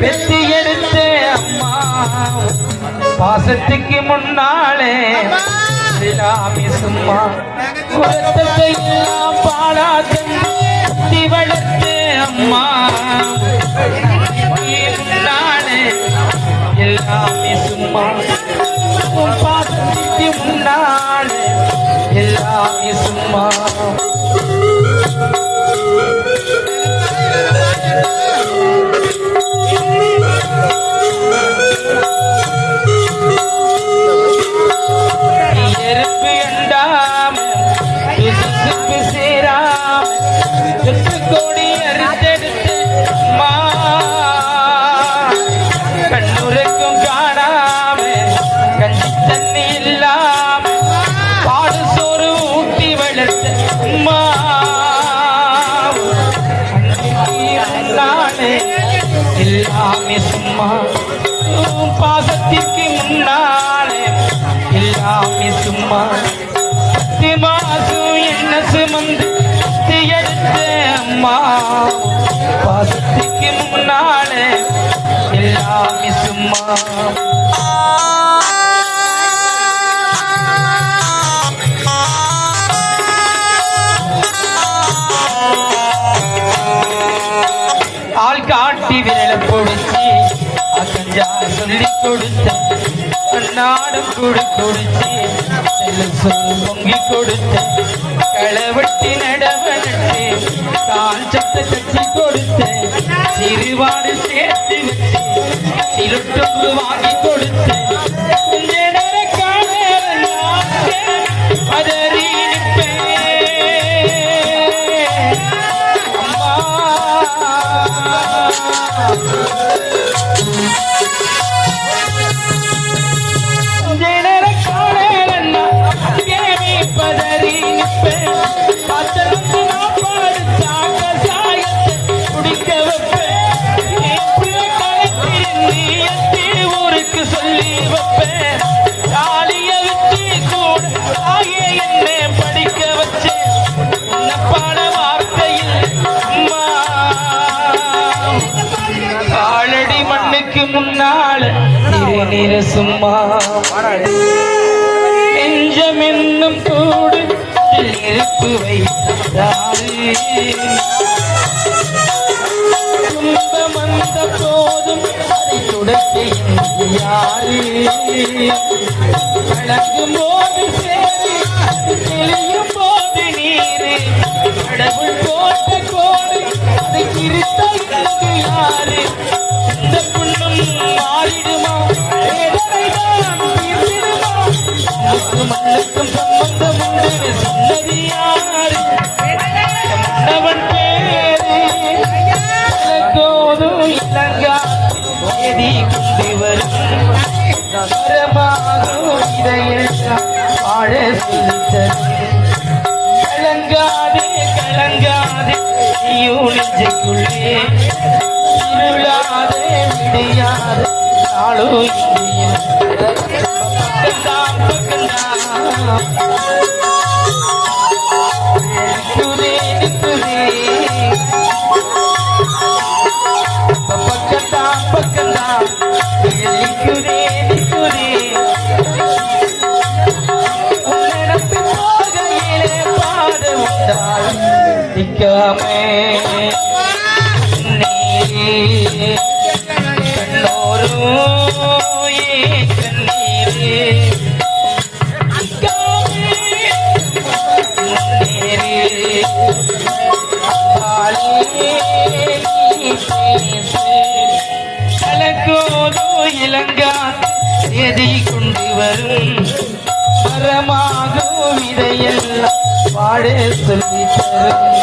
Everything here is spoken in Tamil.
பெத்தி எடுத்த அம்மா பாசத்துக்கு முன்னாலே எல்லாமே சும்மா உரத்தை எல்லாம் பாலா தந்தி வளர்த்த அம்மா முன்னாலே எல்லாமே சும்மா பாசத்துக்கு முன்னாலே எல்லாமே சும்மா எறும்பு எண்டாம துசுக்கு சேராம கொடி அறுத்தெடுத்து மா கண்ணுரைக்கும் காணாம கஞ்சி தண்ணி இல்லாம பாடு சோறு ஊட்டி வளர்த்த அம்மா முன்னாலே எல்லாமே சும்மா பாசத்திற்கு முன்னாலே எல்லாமே சும்மா மாசு என்ன சுமந்து எடுத்த அம்மா பாசத்திற்கு முன்னாலே எல்லாமே சும்மா ஆள் காட்டி விரல பொடிச்சு அக்கஞ்சா சொல்லி கொடுத்த நாடும் கூடு கொடுத்து பொங்கி கொடுத்த களவட்டி நடவனட்டு கால் சத்த கட்சி கொடுத்த சிறுவாடு சேர்த்து வச்சு சிறுட்டொன்று வாங்கி கொடுத்த அதறி சொல்லி வைப்பேன் தாலிய வச்சு கூட ஆகிய என்ன படிக்க வச்சு பாட வார்த்தையில் காலடி மண்ணுக்கு முன்னால நிற சும்மா நெஞ்சம் என்னும் கூடு நெருப்பு வைத்தாரு துன்பம் வந்த போதும் அதை துடைக்க யாரு வழங்கும் போது சேரு தெளியும் போது நீரு கடவுள் போட்ட கோடு அதை திருத்த யாரு இந்த புண்ணும் மாறிடுமா வேதனைதான் தீர்த்திடுமா மண்ணுக்கும் சம்பந்தம் உண்டு சொன்னது யாரு மன்னவன் பேரு கோதும் இலங்கா எதி கொண்டு வரும் இதையெல்லாம் வாழ கலங்காதே கலங்காதே நெஞ்சுக்குள்ளே இருளாதே விடியாதே நாளோ பக்கந்தான் பக்கந்தான் நிக்குதே நிக்குதே பக்கந்தான் பக்கந்தான் நிக்குதே நிக்குதே உன்னடத்து போகையிலே பாட உண்டால் நிக்காமே நீரே கண்ணோரும் கண்ணீரே இலங்கா எதி கொண்டு வரும் வரமாகும் இதையெல்லாம் வாழ சொல்லி தரும்